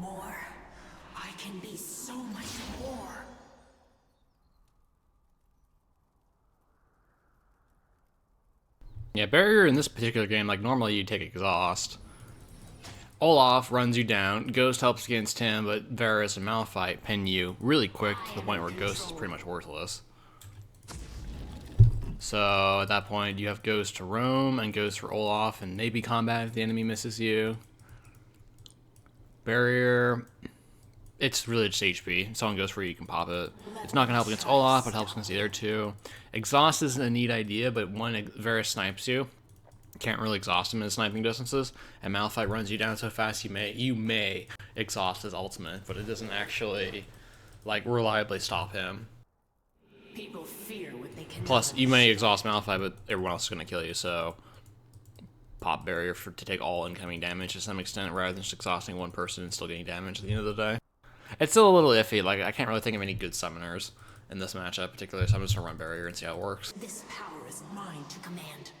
more. I can be so much more. Yeah, barrier in this particular game, like normally you take exhaust. Olaf runs you down, Ghost helps against him, but Varus and Malphite pin you really quick to the point where Ghost is pretty much worthless. So at that point you have Ghost to roam and Ghost for Olaf and maybe combat if the enemy misses you. Barrier, it's really just HP. If someone goes for you, you can pop it. It's not going to help against Olaf, but it helps against the other two. Exhaust isn't a neat idea, but when Varus snipes you, can't really exhaust him in sniping distances, and Malphite runs you down so fast you may exhaust his ultimate, but it doesn't actually like reliably stop him. People fear what they can. Plus, you may exhaust Malphite, but everyone else is going to kill you, so pop barrier to take all incoming damage to some extent, rather than just exhausting one person and still getting damage at the end of the day. It's still a little iffy. Like, I can't really think of any good summoners in this matchup, particularly, so I'm just going to run barrier and see how it works. This power is mine to command.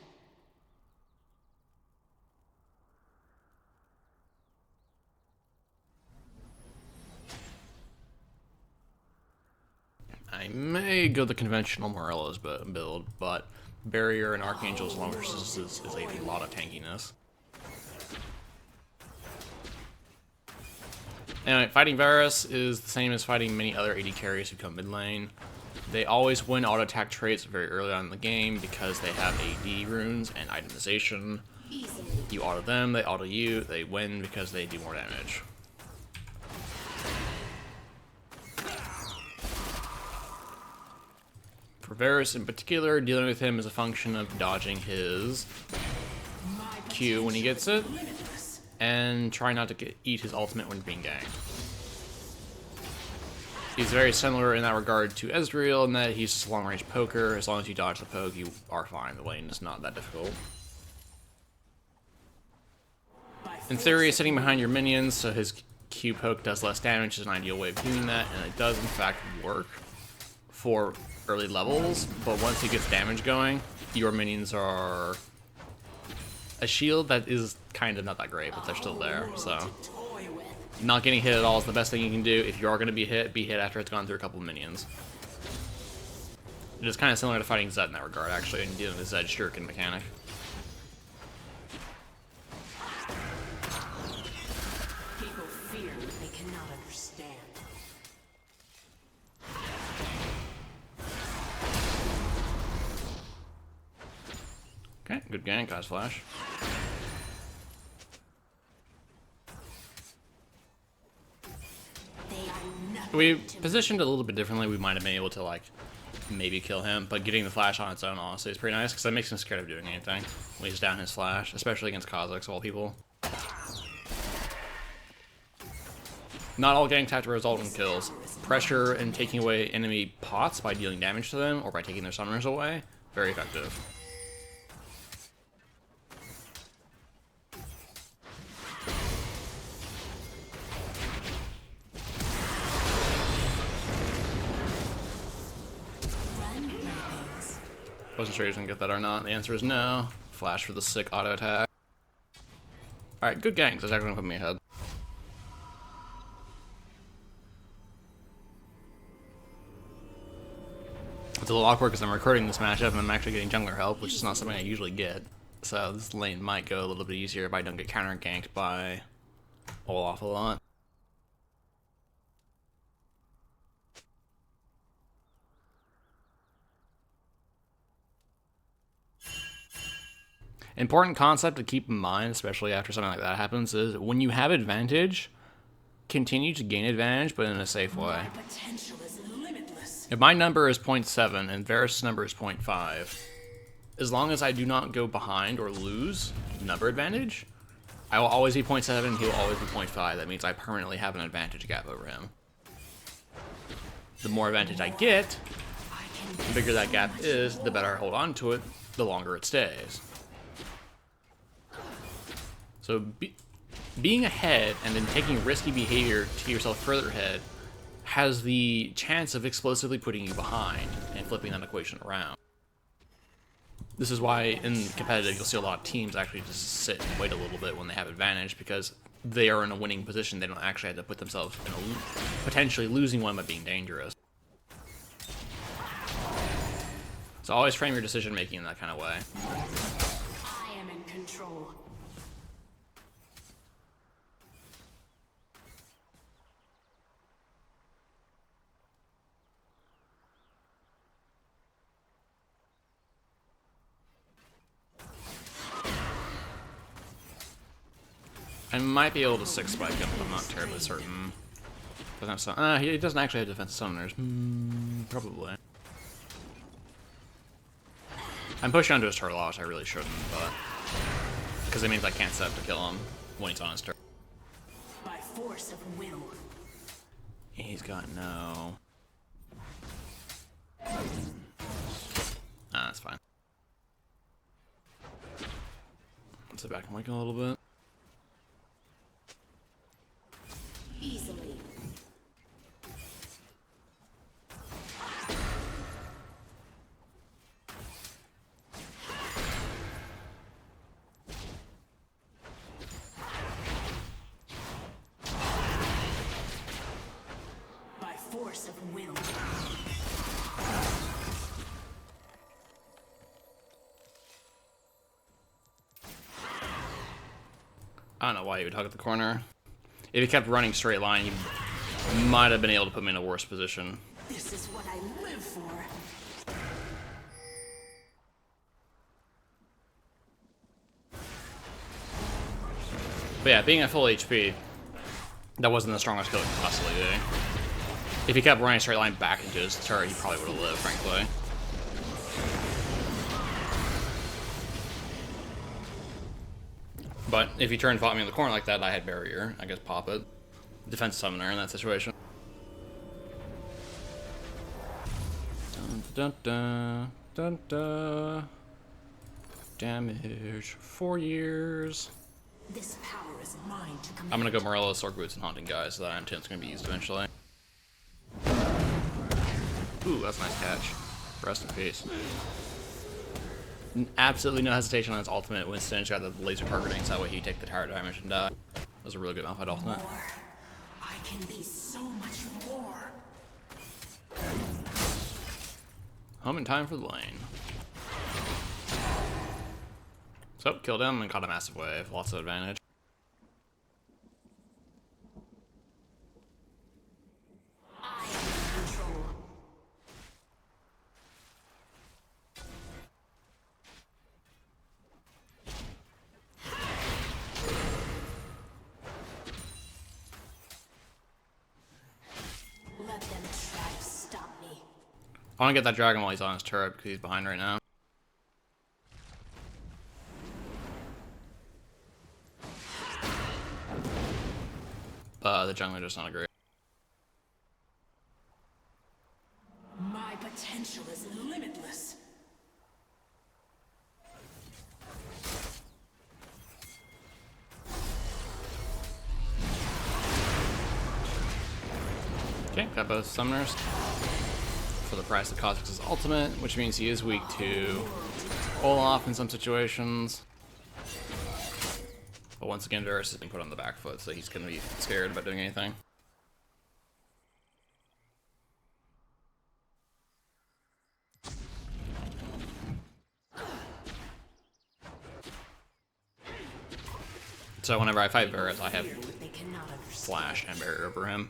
I may go the conventional Morello's build, but barrier and Archangel's long resistance is a lot of tankiness. Anyway, fighting Varus is the same as fighting many other AD carries who come mid lane. They always win auto attack traits very early on in the game because they have AD runes and itemization. You auto them, they auto you, they win because they do more damage. For Varus in particular, dealing with him is a function of dodging his Q when he gets it, and try not to eat his ultimate when being ganked. He's very similar in that regard to Ezreal in that he's just a long-range poker. As long as you dodge the poke, you are fine. The lane is not that difficult. In theory, sitting behind your minions so his Q poke does less damage is an ideal way of doing that, and it does in fact work for early levels, but once he gets damage going, your minions are a shield that is kind of not that great, but they're still there, so not getting hit at all is the best thing you can do. If you are going to be hit after it's gone through a couple of minions. It is kind of similar to fighting Zed in that regard, actually, and dealing with Zed's shuriken mechanic. People fear what they cannot understand. Okay, good gank, guys. Flash. We positioned it a little bit differently. We might have been able to, like, maybe kill him, but getting the flash on its own, honestly, is pretty nice, because that makes him scared of doing anything when he's down his flash, especially against Kazakhs of all people. Not all ganks have to result in kills. Pressure and taking away enemy pots by dealing damage to them, or by taking their summoners away, very effective. Wasn't sure he was gonna get that or not. The answer is no. Flash for the sick auto attack. Alright, good ganks. That's actually gonna put me ahead. It's a little awkward because I'm recording this matchup and I'm actually getting jungler help, which is not something I usually get. So this lane might go a little bit easier if I don't get counter ganked by Olaf a lot. Important concept to keep in mind, especially after something like that happens, is when you have advantage, continue to gain advantage, but in a safe way. Potential is limitless. If my number is 0.7 and Varus' number is 0.5, as long as I do not go behind or lose number advantage, I will always be 0.7 and he will always be 0.5. That means I permanently have an advantage gap over him. The more advantage I get, the bigger that gap is, the better I hold on to it, the longer it stays. So being ahead and then taking risky behavior to get yourself further ahead has the chance of explosively putting you behind and flipping that equation around. This is why in competitive you'll see a lot of teams actually just sit and wait a little bit when they have advantage, because they are in a winning position. They don't actually have to put themselves in a potentially losing one by being dangerous. So always frame your decision making in that kind of way. I am in control. I might be able to 6-spike him, but I'm not terribly certain. He doesn't actually have defensive summoners. Probably. I'm pushing onto his turtle, which I really shouldn't, but... because it means I can't set up to kill him when he's on his turn. By force of will. He's got no... that's fine. Let's sit back and wake a little bit. Easily. By force of will. I don't know why he would hug at the corner. If he kept running straight line, he might have been able to put me in a worse position. This is what I live for. But yeah, being at full HP, that wasn't the strongest kill he could possibly do. If he kept running straight line back into his turret, he probably would have lived, frankly. But if he turned and fought me in the corner like that, I had barrier. I guess pop it. Defense summoner in that situation. Dun, dun, dun, dun, dun. Damage 4 years. This power is mine to command. I'm gonna go Morello, Sword Boots, and Haunting Guys, so that intent's gonna be used eventually. Ooh, that's a nice catch. Rest in peace. Absolutely no hesitation on his ultimate when Syndra got the laser targeting, so that way he'd take the tower damage and die. That was a really good Malphite ultimate. More. I can be so much more. Home in time for the lane. So, killed him and caught a massive wave. Lots of advantage. I am in control. Let them try to stop me. I want to get that dragon while he's on his turret because he's behind right now. The jungler does not agree. My potential is limitless. Okay, got both summoners for the price of Kha'Zix's ultimate, which means he is weak to Olaf in some situations. But once again, Varus has been put on the back foot, so he's going to be scared about doing anything. So whenever I fight Varus, I have They cannot understand. Flash and barrier over him.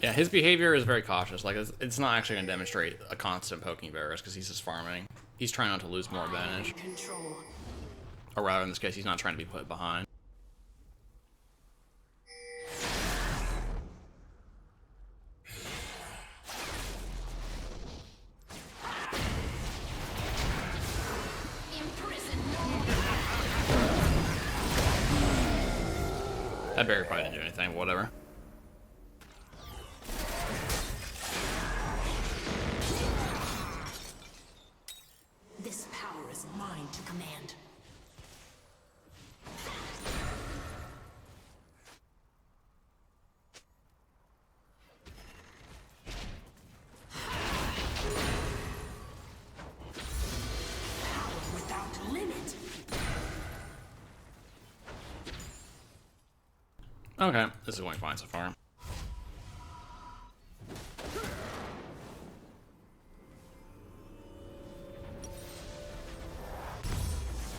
Yeah, his behavior is very cautious. Like, it's not actually going to demonstrate a constant poking Varus because he's just farming. He's trying not to lose more advantage. Control. Or rather, in this case, he's not trying to be put behind. That barrier probably didn't do anything, whatever. This power is mine to command. Okay, this is going fine so far.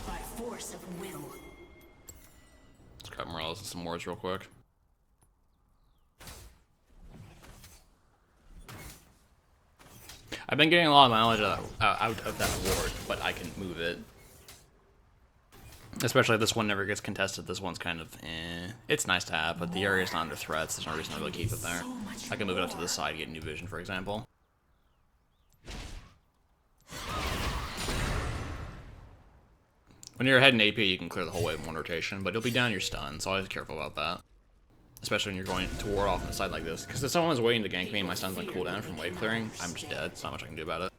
By force of will. Let's cut Morales and some wards real quick. I've been getting a lot of mileage out of that ward, but I can move it. Especially if this one never gets contested. This one's kind of it's nice to have, but the area's not under threats. There's no reason to really keep it there. I can move it up to the side, get new vision, for example. When you're ahead in AP, you can clear the whole wave in one rotation, but you'll be down your stun, so always be careful about that. Especially when you're going to ward off on the side like this. Because if someone's waiting to gank me and my stun's on cooldown from wave clearing, I'm just dead. There's not much I can do about it.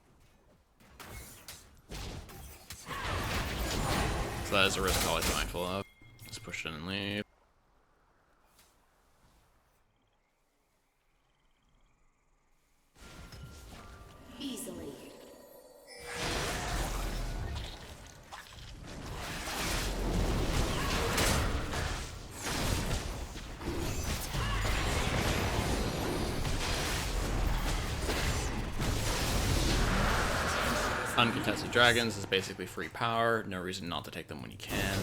So that is a risk to always be mindful of. Just push it and leave. Easily. Uncontested dragons is basically free power. No reason not to take them when you can.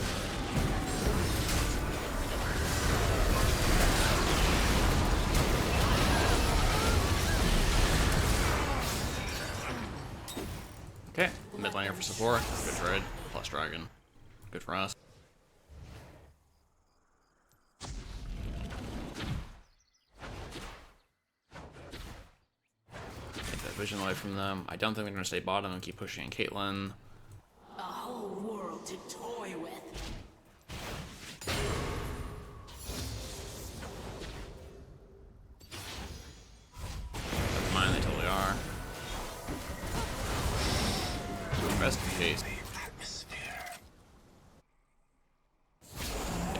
Okay, mid laner for support. Good trade. Plus dragon. Good for us. Vision away from them. I don't think they're going to stay bottom and keep pushing Caitlyn. A whole world to toy with. Never mind, they totally are. Rest in peace.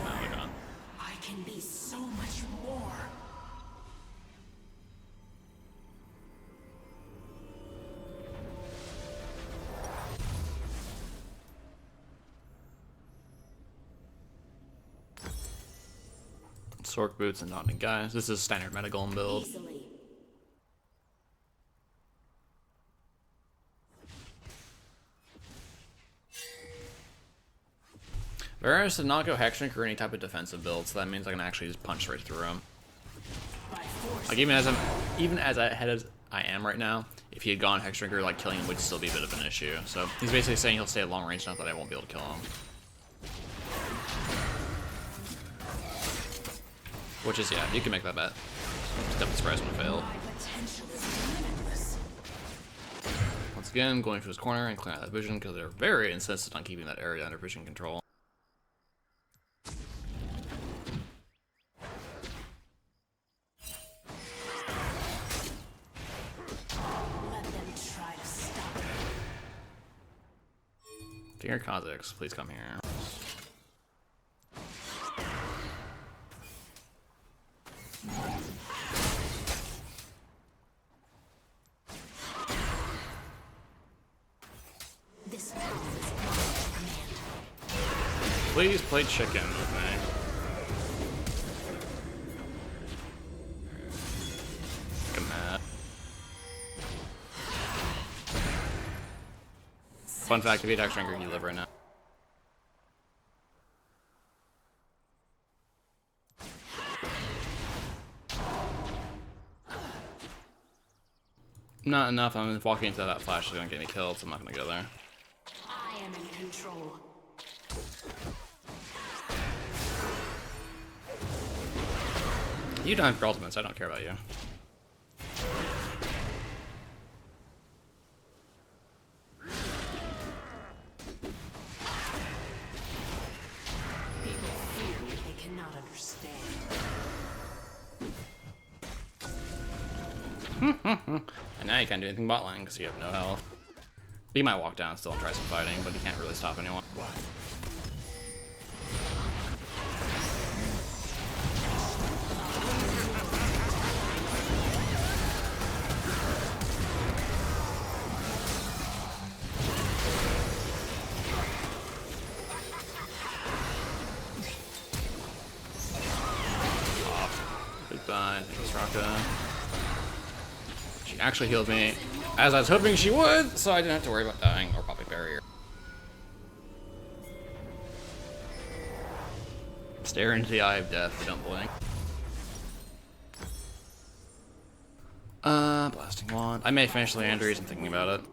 Now they're gone. I can be so much more. Sork boots and not guys. This is standard meta golem build. Easily. Varus did not go Hexdrink or any type of defensive build, so that means I can actually just punch right through him. By force. Like even as ahead as I am right now, if he had gone Hexdrinker, like killing him would still be a bit of an issue. So he's basically saying he'll stay at long range enough that I won't be able to kill him. Which is, yeah, you can make that bet. Step surprise when it failed. My potential is limitless. Once again, going to his corner and clearing out that vision because they're very insistent on keeping that area under vision control. Let them try to stop me. Dear Kha'Zix, please come here. This path is my command. Please play chicken with me. Come on. Fun fact, if you had Hexdrinker, you live right now. Not enough. I'm walking into that flash is gonna get me killed, so I'm not gonna go there. I am in control. You don't have for ultimates, I don't care about you. People fear what they cannot understand. And now you can't do anything bot lane because you have no health. He might walk down still and try some fighting, but he can't really stop anyone. Soraka. She actually healed me, as I was hoping she would, so I didn't have to worry about dying or popping barrier. Stare into the eye of death, but don't blink. Blasting Wand. I may finish Leandries, I'm thinking about it.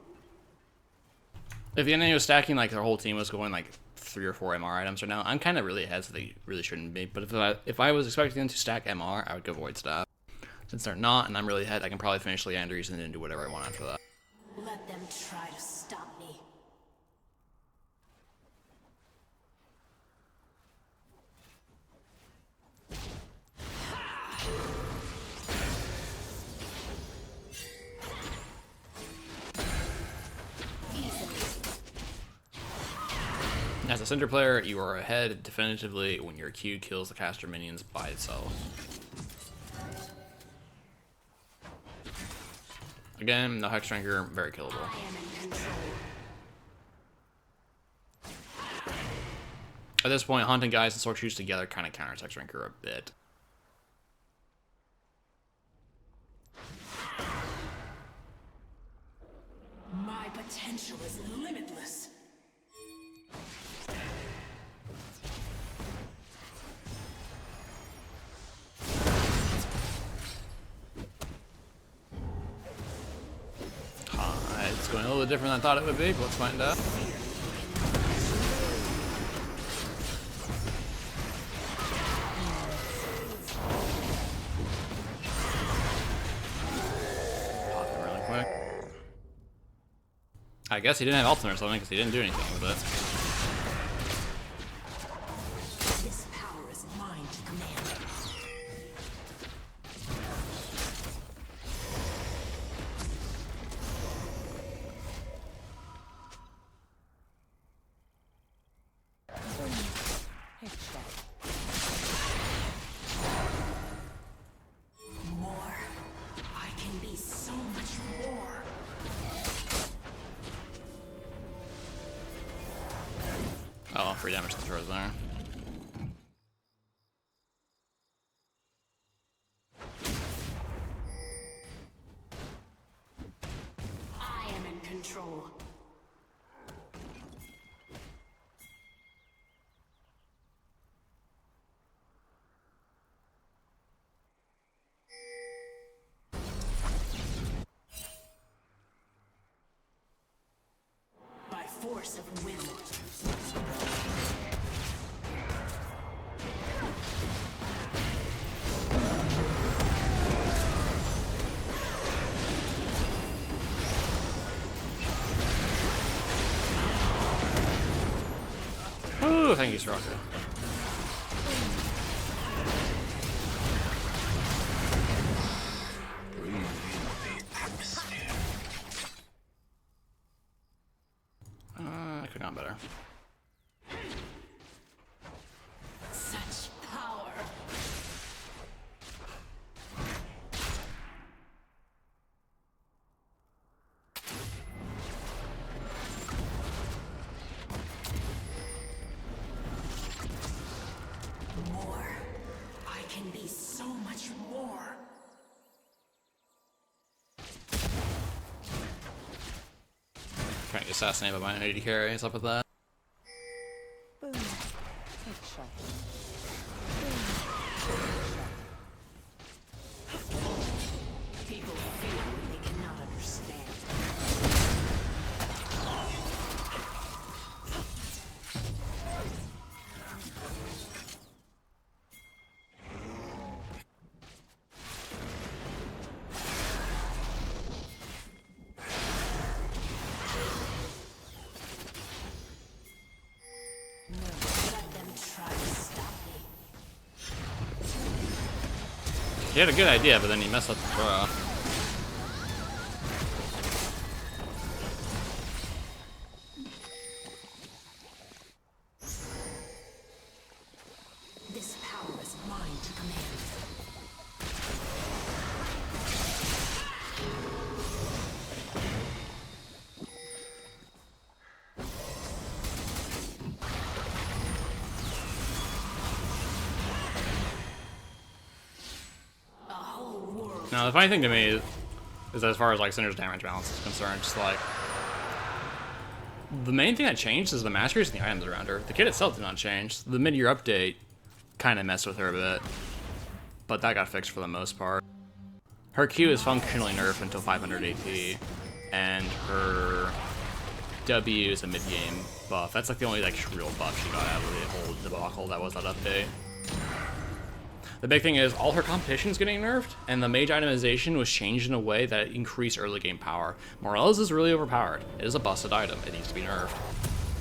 If the enemy was stacking, like their whole team was going like 3 or 4 MR items right now, I'm kind of really ahead, so they really shouldn't be. But if I was expecting them to stack MR, I would go Void Staff. Since they're not, and I'm really ahead, I can probably finish Leandries and then do whatever I want after that. Let them try to stop me. As a Syndra player, you are ahead definitively when your Q kills the caster minions by itself. Again, no Hex Drinker, very killable. At this point, Haunting Guys and Sword Shoes together kind of counters Hex Drinker a bit. My potential is limitless. It's going a little bit different than I thought it would be, but let's find out. Pop it really quick. I guess he didn't have ultimate or something because he didn't do anything with it. This power is mine to command. More. I can be so much more. Oh, free damage to throws there. I am in control. By force of will. Ooh, thank you, Soraka. I could have gone better. Such power. More. I can be so much more. Trying to get assassinated by my AD carry. What's up with that? Boom. Headshot. People feel what they cannot understand. Let them try to stop me. He had a good idea, but then he messed up the throw. This power is mine to command. A whole Now, the funny thing to me is that as far as like Syndra's damage balance is concerned, just like the main thing that changed is the masteries and the items around her. The kit itself did not change. The mid-year update kind of messed with her a bit, but that got fixed for the most part. Her Q is functionally nerfed until 500 AP, and her W is a mid-game buff. That's like the only like real buff she got out of the whole debacle that was that update. The big thing is all her competition is getting nerfed, and the mage itemization was changed in a way that increased early game power. Morello's is really overpowered. It is a busted item. It needs to be nerfed.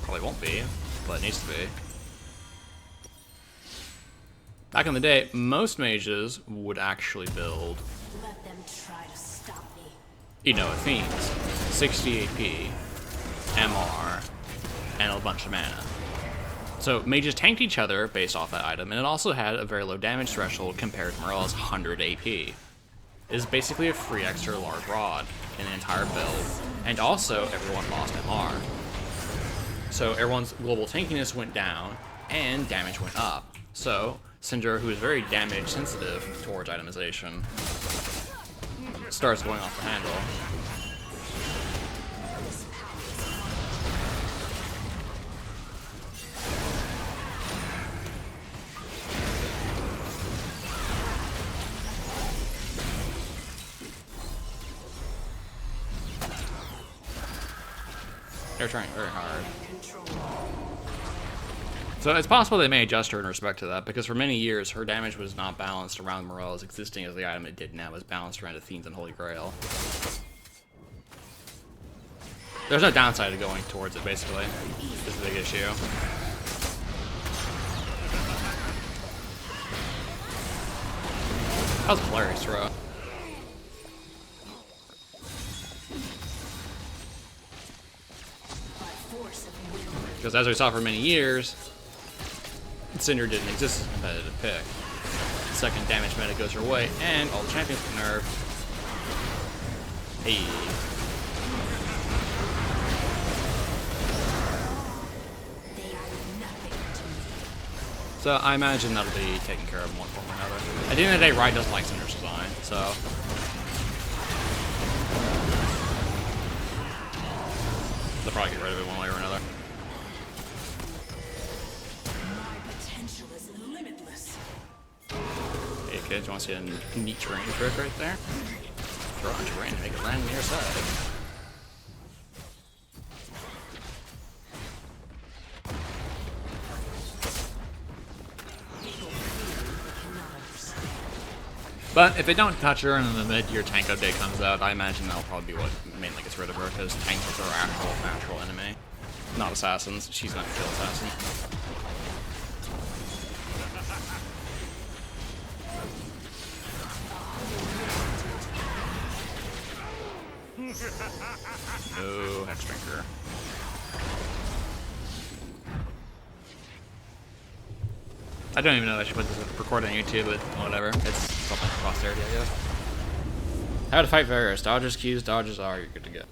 Probably won't be, but it needs to be. Back in the day, most mages would actually build, Let them try to stop me. you know, Fiends, 60 AP, MR, and a bunch of mana. So mages tanked each other based off that item, and it also had a very low damage threshold compared to Morella's 100 AP. It is basically a free extra large rod in the entire build, and also everyone lost MR. So everyone's global tankiness went down, and damage went up. So Syndra, who is very damage sensitive towards itemization, starts going off the handle. They're trying very hard. So it's possible they may adjust her in respect to that, because for many years her damage was not balanced around Morella's existing as the item it did now was balanced around Athene's and Holy Grail. There's no downside to going towards it, basically. This is a big issue. That was a hilarious throw. Because as we saw for many years, Syndra didn't exist as a competitive pick. Second damage meta goes her way, and all the champions get nerfed. Hey. So I imagine that'll be taken care of in one form or another. At the end of the day, Riot doesn't like Syndra's design, so they'll probably get rid of it one way or another. Hey kids, you want to see a neat terrain trick right there? Throw on terrain and make it land on your side. But if they don't touch her and then the mid-year tank update comes out, I imagine that'll probably be what mainly gets rid of her, because tanks are her actual natural enemy. Not assassins. She's not kill assassins. No, Hexdrinker. I don't even know if I should put this recorded on YouTube, but whatever. It's something for posterity, I guess. How to fight Varus. Dodges, Qs, dodges R, you're good to go.